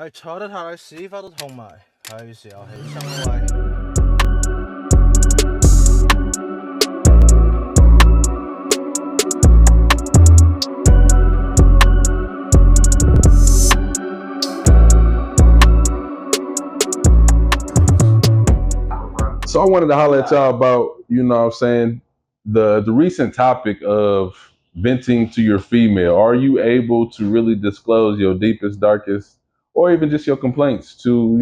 係坐得太耐屎忽都痛埋，係時候起身啦喂。So I wanted to holler at y'all about, what I'm saying, the recent topic of venting to your female. Are you able to really disclose your deepest, darkest, or even just your complaints to,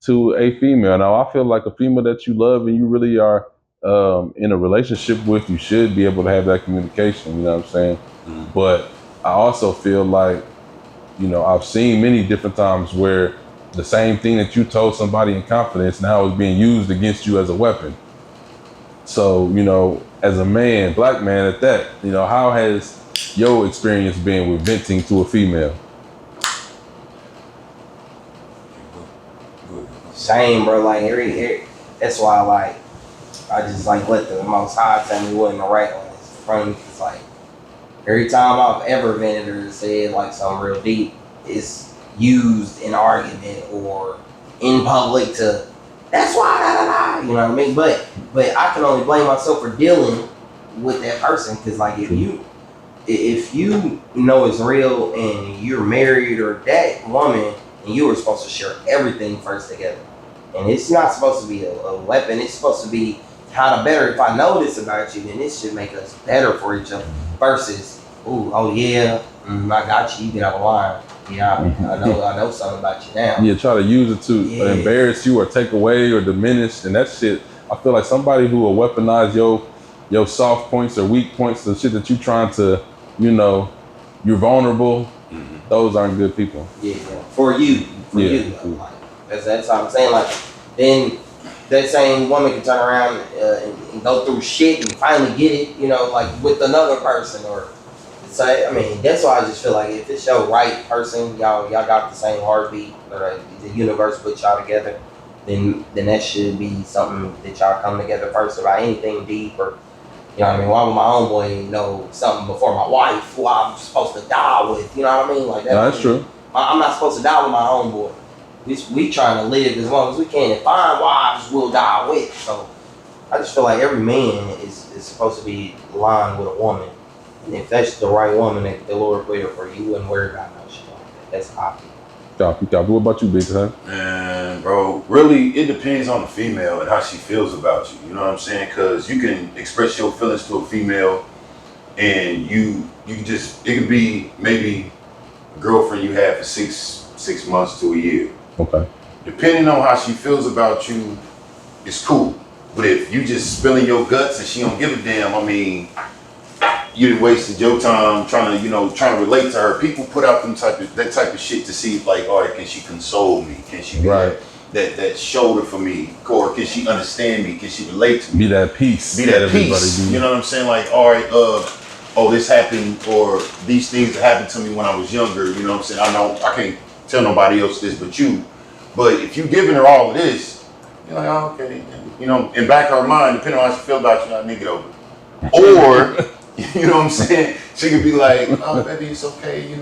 to a female? Now, I feel like a female that you love and you really are in a relationship with, you should be able to have that communication, you know what I'm saying? But I also feel like, I've seen many different times where the same thing that you told somebody in confidence now is being used against you as a weapon. So, as a man, black man at that, how has your experience been with venting to a female? Same, bro. Like that's why I just like let the Most High tell me what in the right one is from. It's like every time I've ever vented or said like something real deep, it's used in argument or in public to. That's why, you know what I mean. But I can only blame myself for dealing with that person because like if you know it's real and you're married or that woman and you were supposed to share everything first together. And it's not supposed to be a weapon. It's supposed to be how to better. If I know this about you, then this should make us better for each other. Versus, oh yeah, I got you. You get out of line. Yeah, I know something about you now. Yeah, try to use it to embarrass you or take away or diminish. And that shit, I feel like somebody who will weaponize your soft points or weak points, the shit that you trying to, you're vulnerable. Those aren't good people. Yeah. For you. Like, that's what I'm saying. Like, then that same woman can turn around and go through shit and finally get it, like with another person or. So I mean, that's why I just feel like if it's your right person, y'all got the same heartbeat, or the universe put y'all together, then that should be something that y'all come together first about anything deep or. You know what I mean? Why would my homeboy know something before my wife, who I'm supposed to die with? You know what I mean? Like that. No, that's true. I'm not supposed to die with my homeboy. We trying to live as long as we can and find wives we'll die with. So I just feel like every man is supposed to be aligned with a woman. And if that's the right woman that the Lord put her for, you wouldn't worry about no shit like that. That's how I feel. Copy. What about you, big son? Man, bro, really, it depends on the female and how she feels about you. You know what I'm saying? Because you can express your feelings to a female, and you can just, it could be maybe a girlfriend you had for six months to a year. Okay. Depending on how she feels about you, it's cool. But if you just spilling your guts and she don't give a damn, I mean, you done wasted your time trying to relate to her. People put out that type of shit to see, like, all right, can she console me? Can she be that shoulder for me? Or can she understand me? Can she relate to me? Be that peace. You know what I'm saying? Like, all right, this happened, or these things that happened to me when I was younger. You know what I'm saying? I know I can't tell nobody else this but you. But if you giving her all of this, you're like, oh, okay. In back of her mind, depending on how she feel about you, I need to get over it. Or you know what I'm saying? She could be like, oh, baby, it's okay.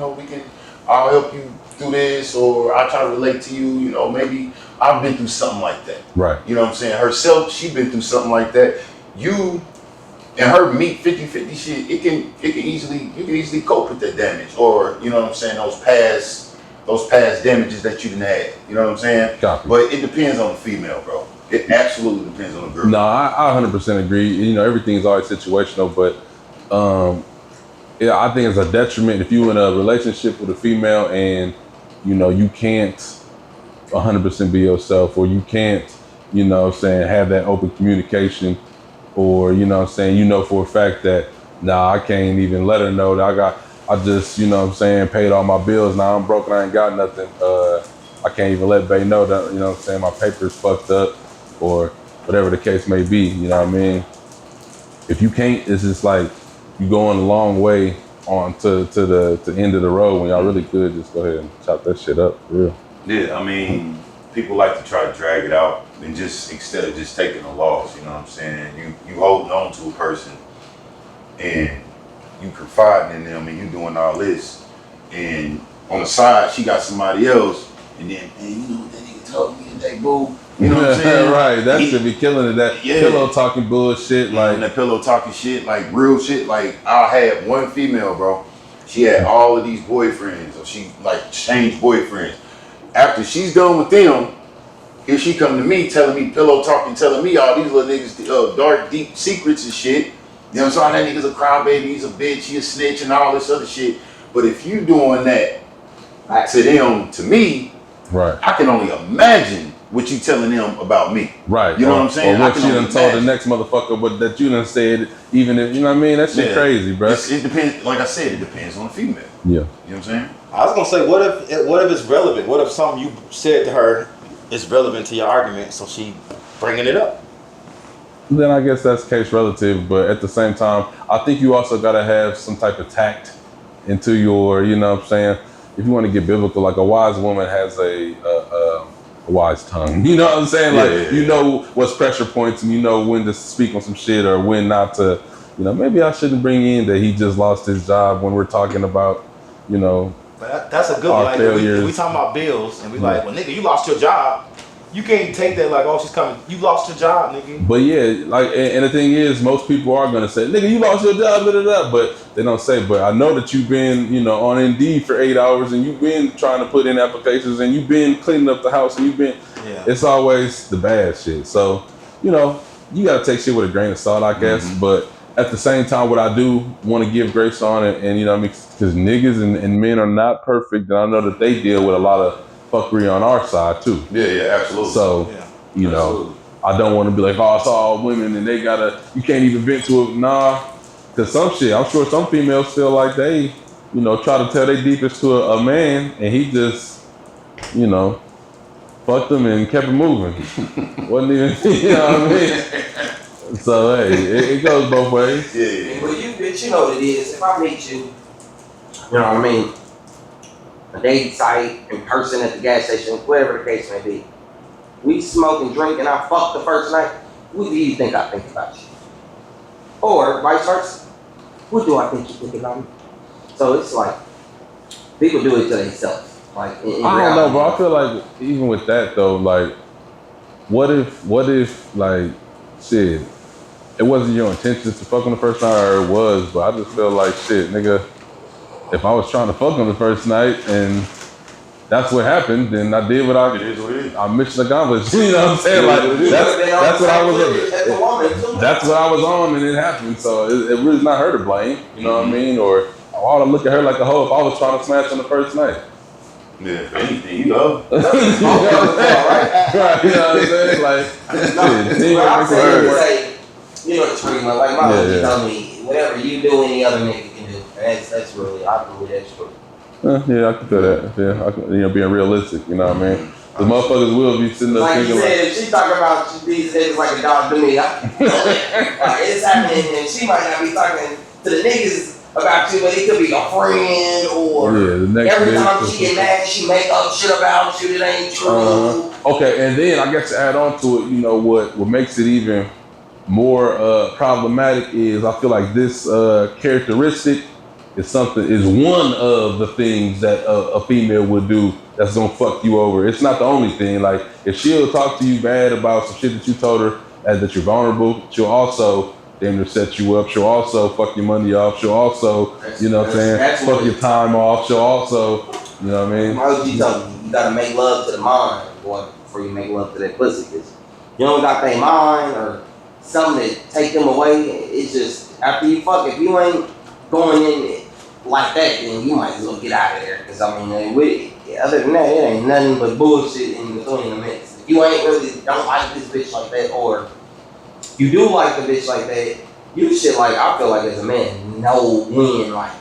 I'll help you do this, or I'll try to relate to you. Maybe I've been through something like that. Right. You know what I'm saying? Herself, she been through something like that. You and her meet 50-50 shit. You can easily cope with that damage, or you know what I'm saying? Those past damages that you done had. You know what I'm saying? Copy. But it depends on the female, bro. It absolutely depends on the girl. No, I 100% agree. Everything is always situational, but I think it's a detriment if you're in a relationship with a female and you can't 100% be yourself, or you can't have that open communication, or for a fact that I can't even let her know that I just paid all my bills, now I'm broke and I ain't got nothing. I can't even let bae know that my paper's fucked up, or whatever the case may be. You know what I mean? If you can't, it's just like you going a long way on to the end of the road when y'all really could just go ahead and chop that shit up for real. Yeah, I mean, people like to try to drag it out and just instead of just taking a loss, you know what I'm saying? You holding on to a person and you confiding in them and you doing all this, and on the side she got somebody else and then, man, you know what that nigga told me today, boo. You know what I'm saying? Right, that should be killing it. That pillow talking bullshit, like that pillow talking shit, like real shit. Like I had one female, bro. She had all of these boyfriends, or she like changed boyfriends. After she's done with them, here she come to me telling me pillow talking, telling me all these little niggas dark, deep secrets and shit. You know what I'm saying? That nigga's a crybaby, he's a bitch, he a snitch and all this other shit. But if you doing that to them, to me, right, I can only imagine what you telling them about me. Right. You know what I'm saying? Or what you done told the next motherfucker, but that you done said, even if, you know what I mean? That shit crazy, bro. It depends, like I said, it depends on the female. Yeah. You know what I'm saying? I was gonna say, what if it's relevant? What if something you said to her is relevant to your argument, so she bringing it up? Then I guess that's case relative, but at the same time, I think you also gotta have some type of tact into your, you know what I'm saying? If you want to get biblical, like a wise woman has a wise tongue. You know what I'm saying? Like, you know what's pressure points and you know when to speak on some shit or when not to, you know, maybe I shouldn't bring in that he just lost his job when we're talking about, you know, but that's a good one. Like, if we talking about bills and we like, well, nigga, you lost your job. You can't take that like, oh, she's coming. You lost your job, nigga. But yeah, like, and the thing is, most people are gonna say, nigga, you lost your job, da da da. But they don't say, but I know that you've been, you know, on Indeed for 8 hours and you've been trying to put in applications and you've been cleaning up the house and you've been, it's always the bad shit. So, you know, you gotta take shit with a grain of salt, I guess. But at the same time, what I do want to give grace on it, and you know, because niggas and men are not perfect, and I know that they deal with a lot of fuckery on our side too. Yeah, absolutely. So, you know, I don't want to be like, oh, it's all women and they gotta, you can't even vent to it. Nah, because some shit, I'm sure some females feel like they, you know, try to tell their deepest to a man and he just, you know, fucked them and kept it moving. Wasn't even, you know what I mean? So, hey, it goes both ways. Yeah. Well, you bitch, you know what it is. If I meet you, you know what I mean? A date site, in person at the gas station, whatever the case may be. We smoke and drink and I fuck the first night. What do you think I think about you? Or vice versa. What do I think you think about me? So it's like, people do it to themselves. Like, I don't know, bro. I feel like even with that though, like, what if like, shit, it wasn't your intentions to fuck on the first night, or it was, but I just feel like, shit, nigga, if I was trying to fuck on the first night and that's what happened, then I did what I mission accomplished. You know what I'm saying? Like, that's what I was. That's what I was on, and it happened. So it really not her to blame. You know what I mean? Or I ought to look at her like a hoe if I was trying to smash on the first night. Yeah, if anything, you know. Right, you know what I'm saying? Like, you know the truth, like my mom told me, whatever you do, any other nigga can do. That's really, I believe that's true. Yeah, I can feel that. Yeah, I can, you know, being realistic. You know what I mean? The motherfuckers will be sitting there thinking like. Like you said, she talking about these niggas like a dog to me. Like, it's happening, and she might not be talking to the niggas about you, but it could be a friend or the next every time she get mad, she make up shit about you that ain't true. Okay, and then I guess to add on to it, you know what makes it even more problematic is I feel like this characteristic is one of the things that a female would do that's gonna fuck you over. It's not the only thing. Like, if she'll talk to you bad about some shit that you told her that you're vulnerable, she'll also damn near set you up. She'll also fuck your money off. She'll also, you know what I'm saying, fuck your time off. She'll also, you know what I mean? My OG told me, you gotta make love to the mind, boy, before you make love to that pussy. Cause you don't got their mind or something that take them away. It's just, after you fuck, if you ain't going in like that, then you might as well get out of there. Cause I mean, other than that, it ain't nothing but bullshit in between the mix. If you ain't really don't like this bitch like that, or you do like the bitch like that, you should, like, I feel like as a man, know when, like.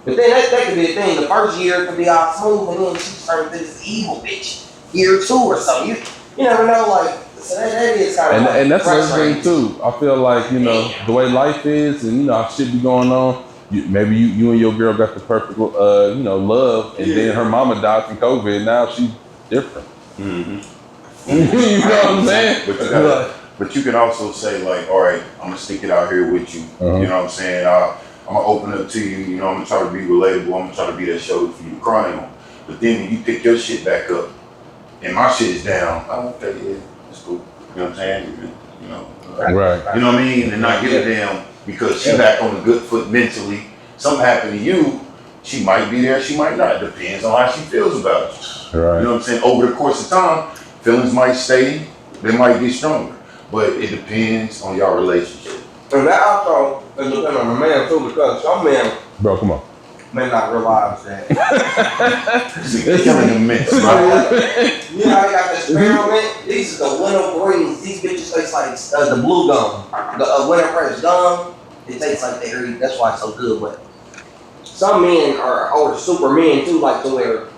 But then that could be a thing. The first year could be all smooth, and then she turned into this evil bitch. Year 2 or something. You never know, like. So that is kind of and that's another thing too. I feel like, you know, the way life is, and you know, how shit be going on. Maybe you and your girl got the perfect, you know, love, and then her mama died from COVID. Now she's different. Mm-hmm. You know what I'm saying? But you can also say, like, all right, I'm gonna stick it out here with you. You know what I'm saying? I'm gonna open up to you. You know, I'm gonna try to be relatable. I'm gonna try to be that shoulder for you to cry on. But then when you pick your shit back up and my shit is down, oh, okay, yeah, it's cool. You know what I'm saying? You know, Right. you know what I mean? And not give a damn because she back on a good foot mentally. Something happened to you, she might be there, she might not. Depends on how she feels about it. Right. You know what I'm saying? Over the course of time, feelings might stay, they might get stronger. But it depends on your relationship. And that also is depending on the man too, because some men, Bro, come on. may not realize that. It's killing the mix, bro. You know how you got the experiment? These are the winter greens. These bitches taste like the blue gum. The winter fresh gum. It tastes like the that's why it's so good. But some men or super men too, like to where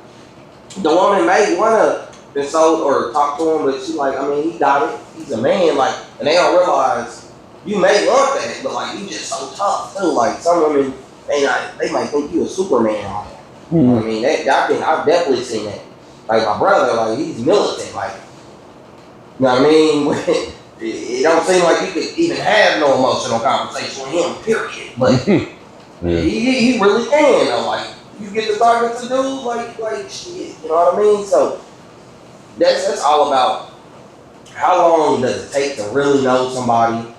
the woman may wanna consult or talk to him, but she like, I mean, he got it. He's a man, like, and they don't realize you may want that, but like you just so tough too. Like some women, they might think you a Superman. Like, you know what I mean, I've definitely seen that. Like my brother, like he's militant. Like, you know what I mean? It don't seem like you could even have no emotional conversation with him. Period. But he really can. Though. Like you get to talking to dudes like shit. You know what I mean? So that's all about how long does it take to really know somebody.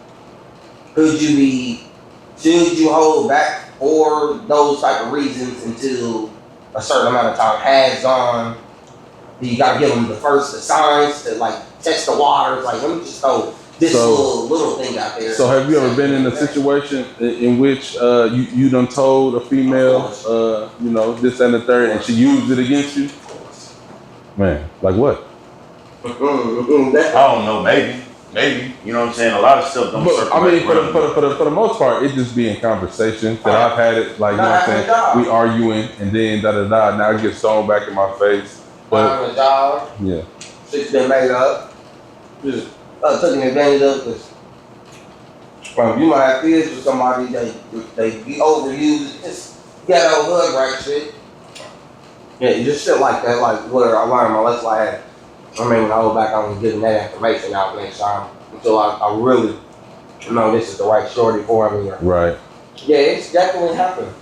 Should you hold back for those type of reasons until a certain amount of time has gone? You gotta give them the signs to like test the waters. Like let me just throw this little thing out there. So have you ever been in a situation in which you done told a female, you know, this and the third, and she used it against you? Man, like what? I don't know, maybe, you know what I'm saying. A lot of stuff don't. But, I mean, for the most part, it just be in conversation that I've had it. Like you know what I'm saying, we arguing and then da da da. Now it gets thrown back in my face. But yeah, shit's been made up. Just taking advantage of because you might have kids with somebody they be overused. Just ghetto hood right shit. Yeah, just shit like that. Like where I learned my lesson, when I go back, I'm getting that information out next time until I really know this is the right shorty for me. Right. Yeah, it's definitely happened.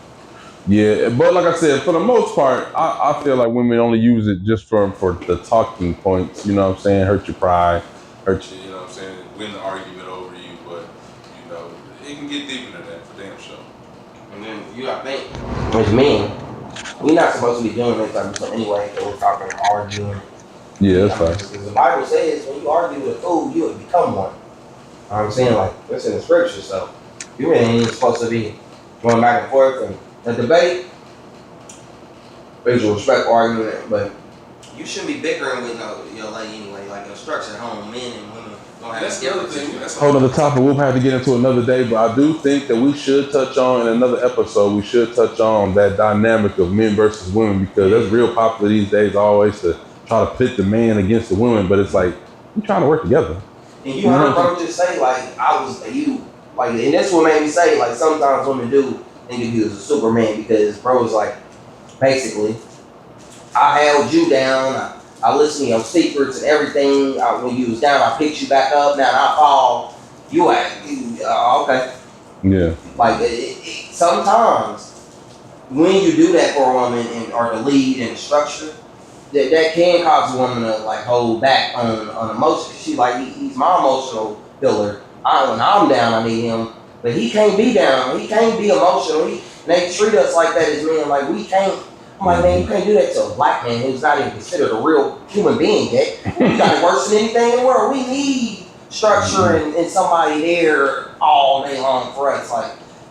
Yeah, but like I said, for the most part, I feel like women only use it just for the talking points. You know what I'm saying? Hurt your pride, hurt you. You know what I'm saying? Win the argument over you, but you know it can get deeper than that for damn sure. And then you gotta think, as men, we're not supposed to be doing this type of stuff anyway. So we're talking arguing. Yeah, that's right. Because the Bible says when you argue with a fool, you would become one. You know what I'm saying? Like, that's in the scripture, so you really ain't supposed to be going back and forth and a debate. Mutual respect argument, but you shouldn't be bickering with your lady anyway. Like, your structure at home, men and women don't have That's the other thing. Whole other topic we'll have to get into another day, but I do think that we should touch on in another episode. We should touch on that dynamic of men versus women because that's real popular these days. Always to try to pit the man against the women, but it's like we're trying to work together. And you heard bro just say like and that's what made me say like sometimes women do think of you as a Superman because bro was like basically I held you down. I listened to your secrets and everything. When you was down, I picked you back up. Now I fall. Okay. Yeah. Like sometimes when you do that for a woman or the lead and the structure, that can cause a woman to like hold back on emotions. She like he's my emotional pillar. When I'm down, I need him, but he can't be down. He can't be emotional. They treat us like that as men. Like we can't. I'm like, man, you can't do that to a black man who's not even considered a real human being yet. We got it worse than anything in the world. We need structure and somebody there all day long for us.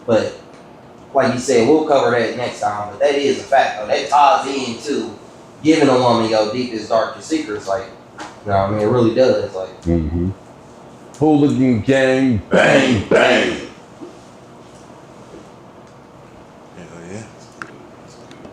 But like you said, we'll cover that next time. But that is a fact, though. That ties into giving a woman your deepest, darkest secrets. Like, you know what I mean? It really does. Like, Hooligan gang, bang, bang.